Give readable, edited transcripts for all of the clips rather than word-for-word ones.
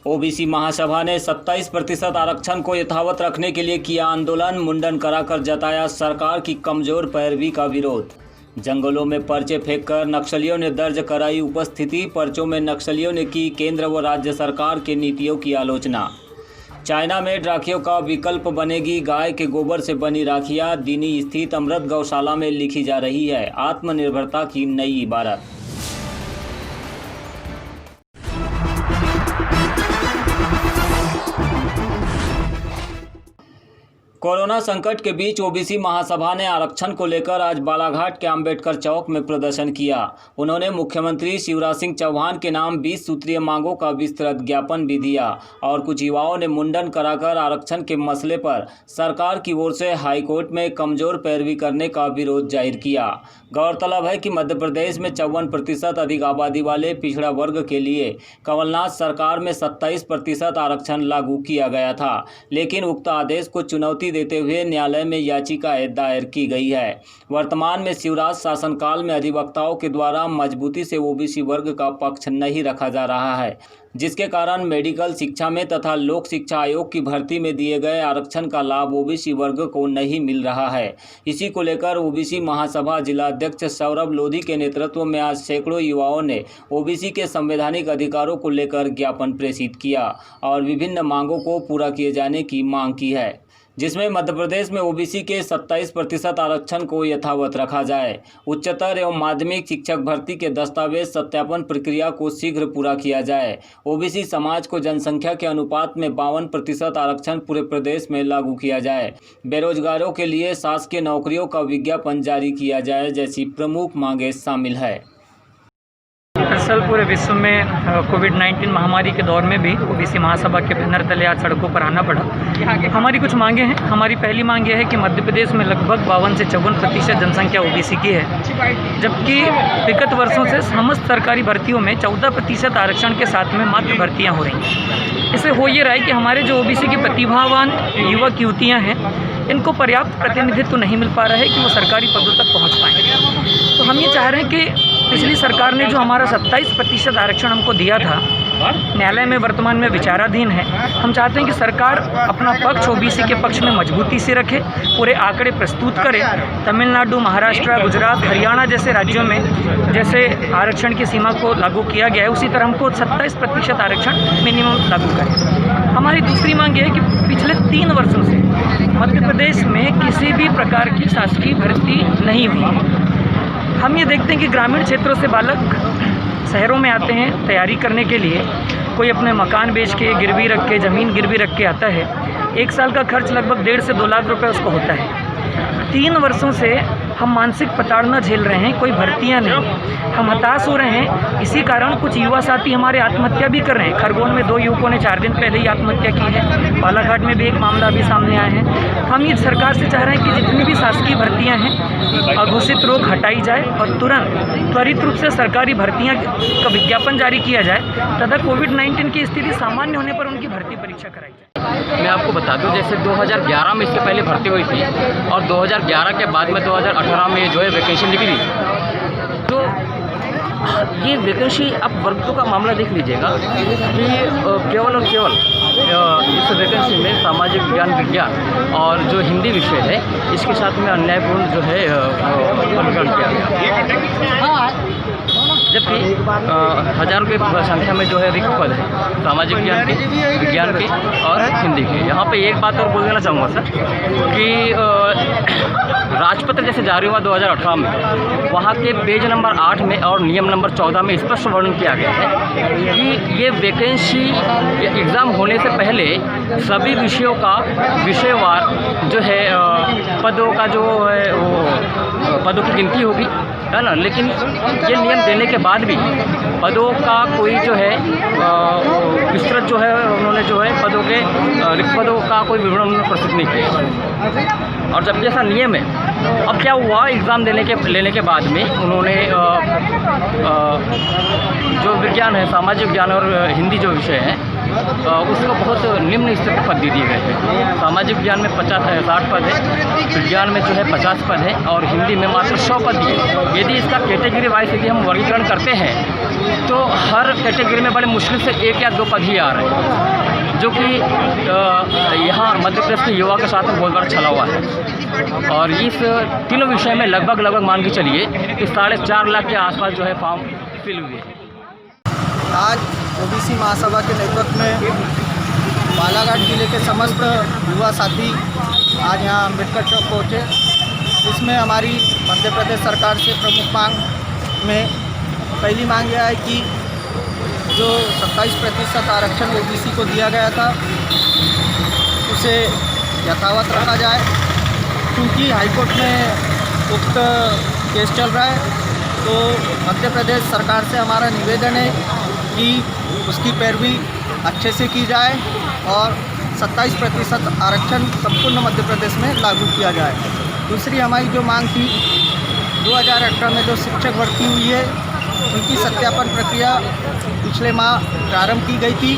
OBC महासभा ने 27% आरक्षण को यथावत रखने के लिए किया आंदोलन। मुंडन कराकर जताया सरकार की कमजोर पैरवी का विरोध। जंगलों में पर्चे फेंककर नक्सलियों ने दर्ज कराई उपस्थिति। पर्चों में नक्सलियों ने की केंद्र व राज्य सरकार के नीतियों की आलोचना। चाइना में राखियों का विकल्प बनेगी गाय के गोबर से बनी राखियां। दिनी स्थित अमृत गौशाला में लिखी जा रही है आत्मनिर्भरता की नई इबारत। कोरोना संकट के बीच ओबीसी महासभा ने आरक्षण को लेकर आज बालाघाट के अंबेडकर चौक में प्रदर्शन किया। उन्होंने मुख्यमंत्री शिवराज सिंह चौहान के नाम 20 सूत्रीय मांगों का विस्तृत ज्ञापन भी दिया और कुछ युवाओं ने मुंडन कराकर आरक्षण के मसले पर सरकार की ओर से हाईकोर्ट में कमजोर पैरवी करने का विरोध जाहिर किया। गौरतलब है कि मध्य प्रदेश में 54% अधिक आबादी वाले पिछड़ा वर्ग के लिए कमलनाथ सरकार में 27% आरक्षण लागू किया गया था, लेकिन उक्त आदेश को चुनौती देते हुए न्यायालय में याचिका दायर की गई है। वर्तमान में शिवराज शासनकाल में अधिवक्ताओं के द्वारा मजबूती से ओबीसी वर्ग का पक्ष नहीं रखा जा रहा है, जिसके कारण मेडिकल शिक्षा में तथा लोक शिक्षा आयोग की भर्ती में दिए गए आरक्षण का लाभ ओबीसी वर्ग को नहीं मिल रहा है। इसी को लेकर ओबीसी महासभा जिला अध्यक्ष सौरभ लोधी के नेतृत्व में आज सैकड़ों युवाओं ने ओबीसी के संवैधानिक अधिकारों को लेकर ज्ञापन प्रेषित किया और विभिन्न मांगों को पूरा किए जाने की मांग की है, जिसमें मध्य प्रदेश में ओबीसी के 27% आरक्षण को यथावत रखा जाए। उच्चतर एवं माध्यमिक शिक्षक भर्ती के दस्तावेज सत्यापन प्रक्रिया को शीघ्र पूरा किया जाए। ओबीसी समाज को जनसंख्या के अनुपात में 52% आरक्षण पूरे प्रदेश में लागू किया जाए। बेरोजगारों के लिए शासकीय नौकरियों का विज्ञापन जारी किया जाए जैसी प्रमुख मांगें शामिल है। दरअसल पूरे विश्व में कोविड-19 महामारी के दौर में भी ओबीसी महासभा के बैनर तले आज सड़कों पर आना पड़ा। हमारी कुछ मांगे हैं। हमारी पहली मांग यह है कि मध्य प्रदेश में लगभग 52 से 54% जनसंख्या ओबीसी की है, जबकि विगत वर्षों से समस्त सरकारी भर्तियों में 14% आरक्षण के साथ में मात्र भर्तियाँ हो रही हैं। इससे हो ये रहा है कि हमारे जो ओबीसी की प्रतिभावान युवक युवतियाँ हैं, इनको पर्याप्त प्रतिनिधित्व नहीं मिल पा रहा है कि वो सरकारी पदों तक पहुँच पाएँ। तो हम ये चाह रहे हैं कि पिछली सरकार ने जो हमारा 27% आरक्षण हमको दिया था, न्यायालय में वर्तमान में विचाराधीन है। हम चाहते हैं कि सरकार अपना पक्ष ओबीसी के पक्ष में मजबूती से रखे, पूरे आंकड़े प्रस्तुत करे। तमिलनाडु, महाराष्ट्र, गुजरात, हरियाणा जैसे राज्यों में जैसे आरक्षण की सीमा को लागू किया गया है, उसी तरह हमको 27% आरक्षण मिनिमम लागू करें। हमारी दूसरी मांग ये है कि पिछले 3 वर्षों से मध्य प्रदेश में किसी भी प्रकार की शासकीय भर्ती नहीं हुई। हम ये देखते हैं कि ग्रामीण क्षेत्रों से बालक शहरों में आते हैं तैयारी करने के लिए। कोई अपने मकान बेच के, गिरवी रख के, ज़मीन गिरवी रख के आता है। 1 साल का खर्च लगभग 1.5 से 2 लाख रुपए उसको होता है। 3 वर्षों से हम मानसिक प्रताड़ना झेल रहे हैं, कोई भर्तियां नहीं। हम हताश हो रहे हैं। इसी कारण कुछ युवा साथी हमारे आत्महत्या भी कर रहे हैं। खरगोन में 2 युवकों ने 4 दिन पहले ही आत्महत्या की है। बालाघाट में भी एक मामला अभी सामने आया है। हम ये सरकार से चाह रहे हैं कि जितनी भी शासकीय भर्तियाँ हैं, अघोषित रोक हटाई जाए और तुरंत त्वरित रूप से सरकारी भर्तियाँ का विज्ञापन जारी किया जाए तथा कोविड-19 की स्थिति सामान्य होने पर उनकी भर्ती परीक्षा कराई जाए। मैं आपको बता दूं, जैसे 2011 में इससे पहले भर्ती हुई थी और 2011 के बाद में 2018 में जो है वैकेंसी निकली। तो ये वैकेंसी आप वर्गों का मामला देख लीजिएगा कि केवल और केवल इस वैकेंसी में सामाजिक विज्ञान और जो हिंदी विषय है, इसके साथ में अन्यायपूर्ण जो है वर्गीकरण किया गया। जबकि हज़ारों की संख्या में जो है रिक्त पद है सामाजिक विज्ञान के और हिंदी के। यहाँ पे एक बात और बोल देना चाहूँगा सर कि राजपत्र जैसे जारी हुआ 2018 में, वहाँ के पेज नंबर 8 में और नियम नंबर 14 में स्पष्ट वर्णन किया गया है कि ये वैकेंसी एग्ज़ाम होने से पहले सभी विषयों का विषयवार जो है पदों का जो है वो पदों की गिनती होगी, है ना। लेकिन ये नियम देने के बाद भी पदों का कोई जो है विस्तृत जो है उन्होंने जो है पदों के रिक्त पदों का कोई विवरण प्रस्तुत नहीं किया। और जब जैसा नियम है, अब क्या हुआ, एग्ज़ाम लेने के बाद में उन्होंने जो विज्ञान है, सामाजिक विज्ञान और हिंदी जो विषय है, उसको बहुत निम्न स्तर पर पद दे दिए गए थे। सामाजिक विज्ञान में 60 पद है, विज्ञान में जो है 50 पद है और हिंदी में मात्र 100 पद दिए। यदि इसका कैटेगरी वाइज यदि हम वर्गीकरण करते हैं तो हर कैटेगरी में बड़े मुश्किल से 1 या 2 पद ही आ रहे हैं, जो कि यहाँ मध्य प्रदेश के युवा के साथ में बहुत बड़ा छला हुआ है। और इस तीनों विषय में लगभग मान के चलिए कि 4.5 लाख के आसपास जो है फॉर्म फिल हुए हैं। आज ओबीसी महासभा के नेतृत्व में बालाघाट जिले के समस्त युवा साथी आज यहाँ अम्बेडकर चौक पहुँचे। इसमें हमारी मध्य प्रदेश सरकार से प्रमुख मांग में पहली मांग यह है कि जो 27% आरक्षण ओबीसी को दिया गया था उसे यथावत रखा जाए, क्योंकि हाईकोर्ट में उक्त केस चल रहा है। तो मध्य प्रदेश सरकार से हमारा निवेदन है कि उसकी पैरवी अच्छे से की जाए और 27% आरक्षण संपूर्ण मध्य प्रदेश में लागू किया जाए। दूसरी हमारी जो मांग थी, 2018 में जो शिक्षक भर्ती हुई है उनकी सत्यापन प्रक्रिया पिछले माह प्रारंभ की गई थी,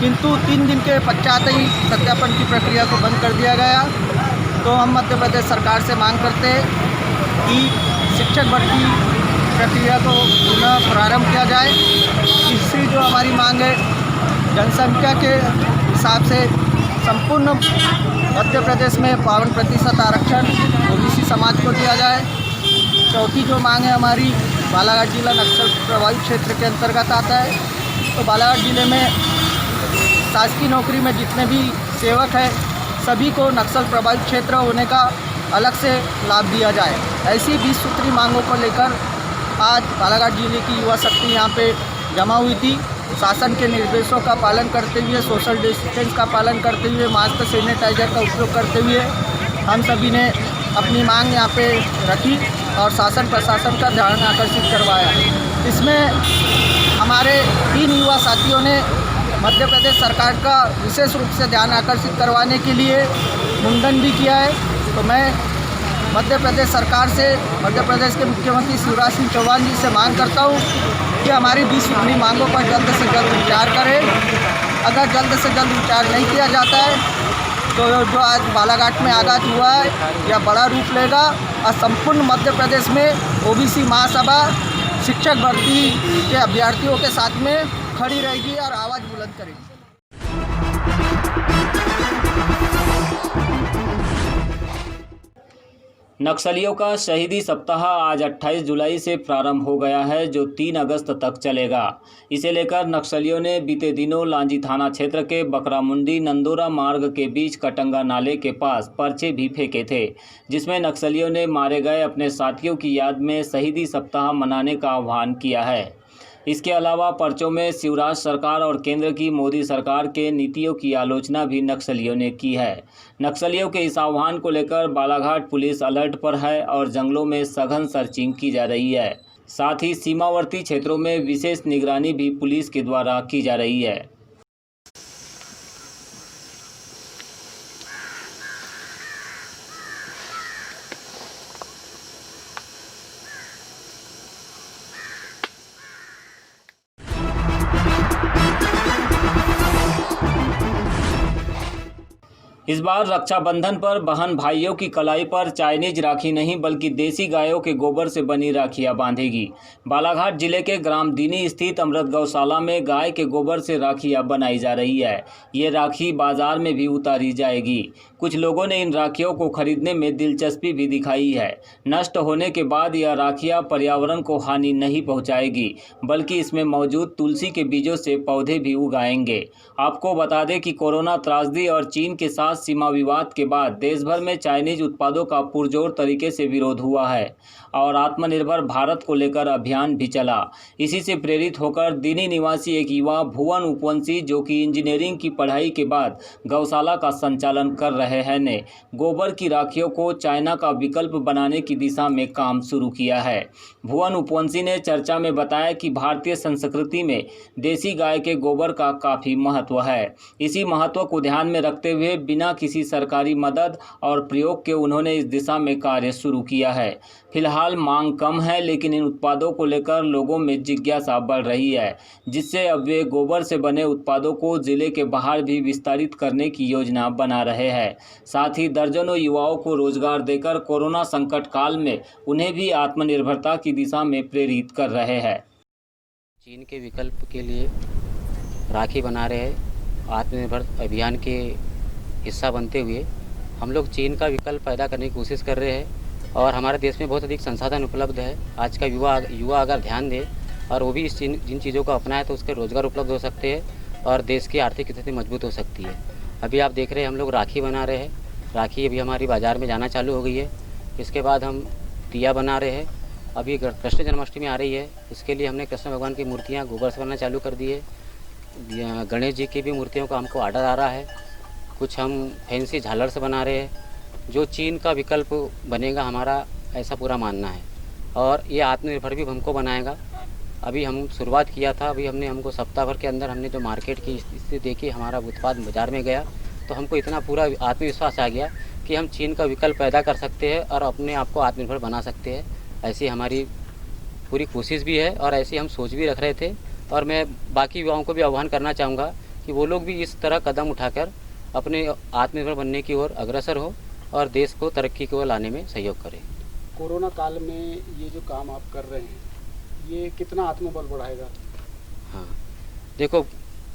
किंतु 3 दिन के पश्चात ही सत्यापन की प्रक्रिया को बंद कर दिया गया। तो हम मध्य प्रदेश सरकार से मांग करते हैं कि शिक्षक भर्ती प्रक्रिया को पुनः प्रारंभ किया जाए। तीसरी जो हमारी मांग है, जनसंख्या के हिसाब से संपूर्ण मध्य प्रदेश में 52% आरक्षण ओबीसी समाज को दिया जाए। चौथी जो मांग है हमारी, बालाघाट जिला नक्सल प्रभावित क्षेत्र के अंतर्गत आता है। तो बालाघाट जिले में शासकीय नौकरी में जितने भी सेवक हैं सभी को नक्सल प्रभावित क्षेत्र होने का अलग से लाभ दिया जाए। ऐसी 20 सूत्री मांगों को लेकर आज बालाघाट जिले की युवा शक्ति यहाँ पे जमा हुई थी। शासन के निर्देशों का पालन करते हुए, सोशल डिस्टेंस का पालन करते हुए, मास्क सैनिटाइजर का उपयोग करते हुए हम सभी ने अपनी मांग यहाँ पे रखी और शासन प्रशासन का ध्यान आकर्षित करवाया। इसमें हमारे 3 युवा साथियों ने मध्य प्रदेश सरकार का विशेष रूप से ध्यान आकर्षित करवाने के लिए मुंडन भी किया है। तो मैं मध्य प्रदेश सरकार से, मध्य प्रदेश के मुख्यमंत्री शिवराज सिंह चौहान जी से मांग करता हूँ कि हमारी 20 सूत्री मांगों पर जल्द से जल्द विचार करें। अगर जल्द से जल्द विचार नहीं किया जाता है तो जो आज बालाघाट में आगाज हुआ है यह बड़ा रूप लेगा और संपूर्ण मध्य प्रदेश में ओबीसी महासभा शिक्षक भर्ती के अभ्यर्थियों के साथ में खड़ी रहेगी और आवाज़ बुलंद करेगी। नक्सलियों का शहीदी सप्ताह आज 28 जुलाई से प्रारंभ हो गया है, जो 3 अगस्त तक चलेगा। इसे लेकर नक्सलियों ने बीते दिनों लांजी थाना क्षेत्र के बकरामुंडी नंदोरा मार्ग के बीच कटंगा नाले के पास पर्चे भी फेंके थे, जिसमें नक्सलियों ने मारे गए अपने साथियों की याद में शहीदी सप्ताह मनाने का आह्वान किया है। इसके अलावा पर्चों में शिवराज सरकार और केंद्र की मोदी सरकार के नीतियों की आलोचना भी नक्सलियों ने की है। नक्सलियों के इस आह्वान को लेकर बालाघाट पुलिस अलर्ट पर है और जंगलों में सघन सर्चिंग की जा रही है। साथ ही सीमावर्ती क्षेत्रों में विशेष निगरानी भी पुलिस के द्वारा की जा रही है। इस बार रक्षाबंधन पर बहन भाइयों की कलाई पर चाइनीज राखी नहीं बल्कि देसी गायों के गोबर से बनी राखियां बांधेगी। बालाघाट जिले के ग्राम दीनी स्थित अमृत गौशाला में गाय के गोबर से राखियां बनाई जा रही है। ये राखी बाजार में भी उतारी जाएगी। कुछ लोगों ने इन राखियों को खरीदने में दिलचस्पी भी दिखाई है। नष्ट होने के बाद यह राखियां पर्यावरण को हानि नहीं पहुंचाएगी, बल्कि इसमें मौजूद तुलसी के बीजों से पौधे भी उगाएंगे। आपको बता दें कि कोरोना त्रासदी और चीन के साथ सीमा विवाद के बाद देश भर में चाइनीज उत्पादों का पुरजोर तरीके से विरोध हुआ है और आत्मनिर्भर भारत को लेकर अभियान भी चला। इसी से प्रेरित होकर दीनी निवासी एक युवा भुवन उपवंशी, जो कि इंजीनियरिंग की पढ़ाई के बाद गौशाला का संचालन कर रहे हैं, ने गोबर की राखियों को चाइना का विकल्प बनाने की दिशा में काम शुरू किया है। भुवन उपवंशी ने चर्चा में बताया कि भारतीय संस्कृति में देसी गाय के गोबर का काफ़ी महत्व है। इसी महत्व को ध्यान में रखते हुए बिना किसी सरकारी मदद और प्रयोग के उन्होंने इस दिशा में कार्य शुरू किया है। फिलहाल मांग कम है, लेकिन इन उत्पादों को लेकर लोगों में जिज्ञासा बढ़ रही है, जिससे अब वे गोबर से बने उत्पादों को जिले के बाहर भी विस्तारित करने की योजना बना रहे हैं। साथ ही दर्जनों युवाओं को रोजगार देकर कोरोना संकट काल में उन्हें भी आत्मनिर्भरता की दिशा में प्रेरित कर रहे हैं। चीन के विकल्प के लिए राखी बना रहे हैं। आत्मनिर्भर अभियान के हिस्सा बनते हुए हम लोग चीन का विकल्प पैदा करने की कोशिश कर रहे हैं और हमारे देश में बहुत अधिक संसाधन उपलब्ध है। आज का युवा अगर ध्यान दे और वो भी जिन चीज़ों को अपनाए तो उसके रोज़गार उपलब्ध हो सकते हैं और देश की आर्थिक स्थिति मजबूत हो सकती है। अभी आप देख रहे हैं हम लोग राखी बना रहे हैं। राखी अभी हमारी बाज़ार में जाना चालू हो गई है। इसके बाद हम दिया बना रहे हैं। अभी कृष्ण जन्माष्टमी आ रही है, इसके लिए हमने कृष्ण भगवान की मूर्तियाँ गोबर से बनाना चालू कर दी है। गणेश जी की भी मूर्तियों का हमको ऑर्डर आ रहा है। कुछ हम फैंसी झालर से बना रहे हैं। जो चीन का विकल्प बनेगा हमारा, ऐसा पूरा मानना है और ये आत्मनिर्भर भी हमको बनाएगा। अभी हम शुरुआत किया था, अभी हमको सप्ताह भर के अंदर हमने जो मार्केट की स्थिति देखी, हमारा उत्पाद बाज़ार में गया तो हमको इतना पूरा आत्मविश्वास आ गया कि हम चीन का विकल्प पैदा कर सकते हैं और अपने आप को आत्मनिर्भर बना सकते हैं। ऐसी हमारी पूरी कोशिश भी है और ऐसी हम सोच भी रख रहे थे और मैं बाकी युवाओं को भी आह्वान करना चाहूँगा कि वो लोग भी इस तरह कदम उठाकर अपने आत्मनिर्भर बनने की ओर अग्रसर हो और देश को तरक्की की ओर लाने में सहयोग करें। कोरोना काल में ये जो काम आप कर रहे हैं, ये कितना आत्मबल बढ़ाएगा? हाँ, देखो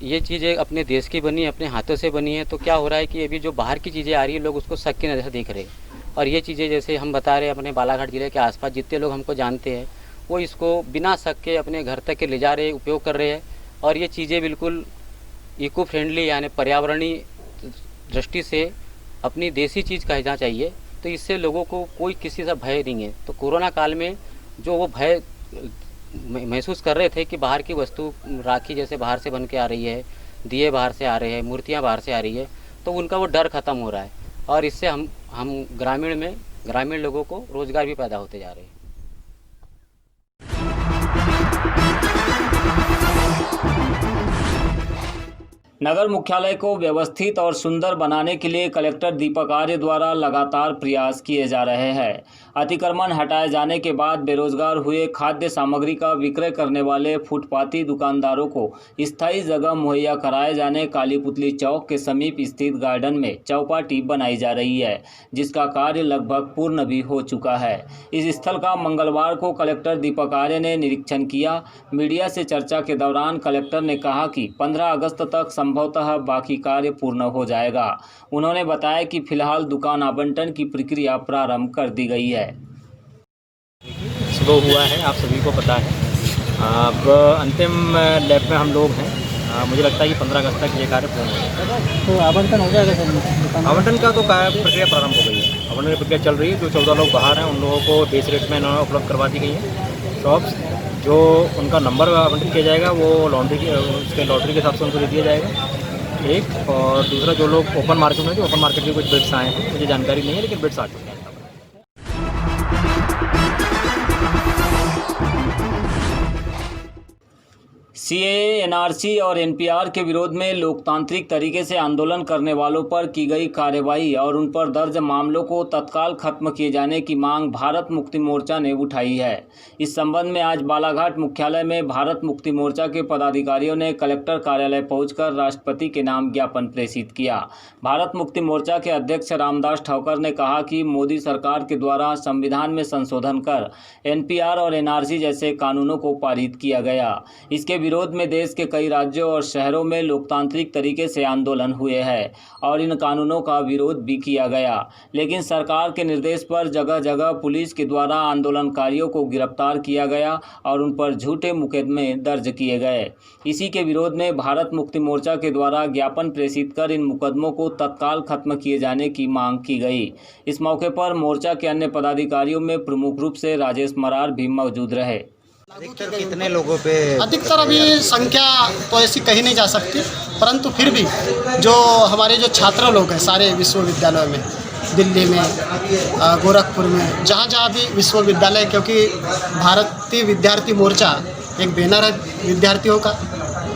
ये चीज़ें अपने देश की बनी, अपने हाथों से बनी है, तो क्या हो रहा है कि अभी जो बाहर की चीज़ें आ रही है लोग उसको शक की नज़र से देख रहे हैं और ये चीज़ें जैसे हम बता रहे हैं अपने बालाघाट ज़िले के आसपास जितने लोग हमको जानते हैं वो इसको बिना शक के अपने घर तक के ले जा रहे हैं, उपयोग कर रहे हैं और ये चीज़ें बिल्कुल इको फ्रेंडली यानी पर्यावरणीय दृष्टि से अपनी देसी चीज़ कहना चाहिए। तो इससे लोगों को कोई किसी से भय नहीं है। तो कोरोना काल में जो वो भय महसूस कर रहे थे कि बाहर की वस्तु राखी जैसे बाहर से बन के आ रही है, दिए बाहर से आ रहे हैं, मूर्तियाँ बाहर से आ रही है, तो उनका वो डर ख़त्म हो रहा है और इससे हम ग्रामीण लोगों को रोज़गार भी पैदा होते जा रहे हैं। नगर मुख्यालय को व्यवस्थित और सुंदर बनाने के लिए कलेक्टर दीपक आर्य द्वारा लगातार प्रयास किए जा रहे हैं। अतिक्रमण हटाए जाने के बाद बेरोजगार हुए खाद्य सामग्री का विक्रय करने वाले फुटपाती दुकानदारों को स्थायी जगह मुहैया कराए जाने काली पुतली चौक के समीप स्थित गार्डन में चौपाटी बनाई जा रही है, जिसका कार्य लगभग पूर्ण भी हो चुका है। इस स्थल का मंगलवार को कलेक्टर दीपक आर्य ने निरीक्षण किया। मीडिया से चर्चा के दौरान कलेक्टर ने कहा कि 15 अगस्त तक संभवतः बाकी कार्य पूर्ण हो जाएगा। उन्होंने बताया कि फिलहाल दुकान आवंटन की प्रक्रिया प्रारंभ कर दी गई है। शुरू हुआ है, आप सभी को पता है। अब अंतिम लैप में हम लोग हैं। मुझे लगता है कि 15 अगस्त तक ये कार्य पूर्ण हो जाएगा। तो आवंटन हो जाएगा सर? आवंटन का तो प्रक्रिया प्रारंभ हो गई है। आवंटन की प्रक्रिया चल रही है। जो 14 लोग बाहर हैं उन लोगों को बेस रेट में इन्होंने उपलब्ध करवा दी गई है शॉप्स। जो उनका नंबर आवंटन किया जाएगा वो लॉटरी के हिसाब से उनको दे दिया जाएगा, एक। और दूसरा जो लोग ओपन मार्केट में, ओपन मार्केट के कुछ बिड्स आए हैं, मुझे जानकारी नहीं है लेकिन बिड्स आ चुके हैं। सीएए, एनआरसी और एनपीआर के विरोध में लोकतांत्रिक तरीके से आंदोलन करने वालों पर की गई कार्रवाई और उन पर दर्ज मामलों को तत्काल खत्म किए जाने की मांग भारत मुक्ति मोर्चा ने उठाई है। इस संबंध में आज बालाघाट मुख्यालय में भारत मुक्ति मोर्चा के पदाधिकारियों ने कलेक्टर कार्यालय पहुंचकर राष्ट्रपति के नाम ज्ञापन प्रेषित किया। भारत मुक्ति मोर्चा के अध्यक्ष रामदास ठौकर ने कहा कि मोदी सरकार के द्वारा संविधान में संशोधन कर एनपीआर और एनआरसी जैसे कानूनों को पारित किया गया। इसके विरोध में देश के कई राज्यों और शहरों में लोकतांत्रिक तरीके से आंदोलन हुए हैं और इन कानूनों का विरोध भी किया गया, लेकिन सरकार के निर्देश पर जगह जगह पुलिस के द्वारा आंदोलनकारियों को गिरफ्तार किया गया और उन पर झूठे मुकदमे दर्ज किए गए। इसी के विरोध में भारत मुक्ति मोर्चा के द्वारा ज्ञापन प्रेषित कर इन मुकदमों को तत्काल खत्म किए जाने की मांग की गई। इस मौके पर मोर्चा के अन्य पदाधिकारियों में प्रमुख रूप से राजेश मरार भी मौजूद रहे। अधिकतर कितने लोगों पे? अधिकतर अभी संख्या तो ऐसी कही नहीं जा सकती, परंतु फिर भी जो हमारे जो छात्र लोग हैं सारे विश्वविद्यालयों में, दिल्ली में, गोरखपुर में, जहाँ जहाँ भी विश्वविद्यालय, क्योंकि भारतीय विद्यार्थी मोर्चा एक बैनर है विद्यार्थियों का,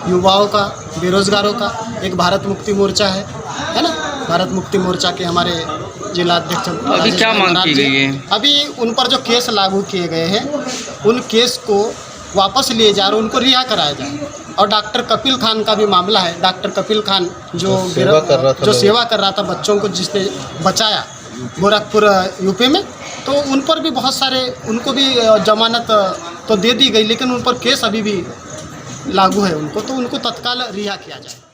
युवाओं का, बेरोजगारों का। एक भारत मुक्ति मोर्चा है ना। भारत मुक्ति मोर्चा के हमारे जिलाध्यक्ष अभी क्या मांग की गई है? अभी उन पर जो केस लागू किए गए हैं उन केस को वापस लिए जा रहे, उनको रिहा कराया जाए। और डॉक्टर कपिल खान का भी मामला है। डॉक्टर कपिल खान जो सेवा कर रहा था बच्चों को, जिसने बचाया गोरखपुर यूपी में, तो उन पर भी बहुत सारे, उनको भी जमानत तो दे दी गई, लेकिन उन पर केस अभी भी लागू है उनको, तो उनको तत्काल रिहा किया जाए।